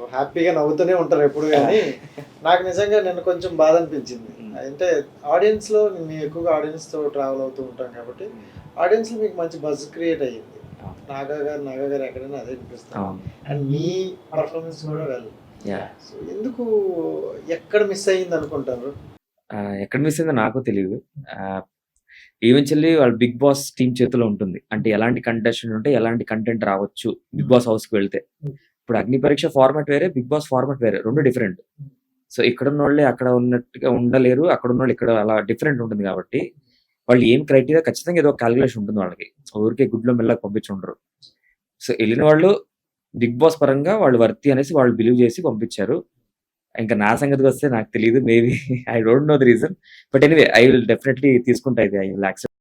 హ్యాపీగా నవ్వుతూనే ఉంటారు ఎప్పుడు కానీ నాకు నిజంగా నిన్న కొంచెం బాధ అనిపించింది. అంటే ఆడియన్స్‌లో మేము ఎక్కువగా ఆడియన్స్‌తో ట్రావెల్ అవుతూ ఉంటాం కాబట్టి ఆడియన్స్‌లో మీకు మంచి బజ్ క్రియేట్ అయ్యింది. నాగా గారు ఎక్కడైనా అదే అనిపిస్తుంది. అవును. అండ్ మీ పర్ఫార్మెన్స్ కూడా వెల్. యాహ్! సో ఎందుకు ఎక్కడ మిస్ అయింది అనుకుంటారు? ఎక్కడ మిస్ అయిందో నాకు తెలీదు. ఆహ్, ఈవెన్చువల్లీ వాళ్ళ 'బిగ్ బాస్' టీమ్ చేతిలో ఉంటుంది. అంటే ఎలాంటి కంటెస్టెంట్ ఉంటే ఎలాంటి కంటెంట్ రావచ్చు 'బిగ్ బాస్' హౌస్‌కి వెళ్తే. ఇప్పుడు 'అగ్ని పరీక్ష' ఫార్మాట్ వేరే, 'బిగ్ బాస్' ఫార్మాట్ వేరే. 2 డిఫరెంట్. సో, ఇక్కడున్నోళ్ళే అక్కడ ఉన్నట్టుగా ఉండలేరు. అక్కడున్నోళ్ళు ఇక్కడ అలా డిఫరెంట్ ఉంటుంది కాబట్టి, వాళ్ళు ఏం క్రైటీరియా ఖచ్చితంగా ఏదో ఒక కాలిక్యులేషన్ ఉంటుంది వాళ్ళకి. ఊరికే గుడ్లో మెల్లగా పంపించుండరు. సో, ఎళ్ళిన వాళ్ళు 'బిగ్ బాస్' పరంగా వాళ్ళు వర్తీ అనేసి వాళ్ళు బిలీవ్ చేసి పంపించారు. ఇంకా నా సంగతికొస్తే నాకు తెలీదు. Maybe I don't know the reason. But anyway I will definitely తీసుకుంటా ఇది. I will accept.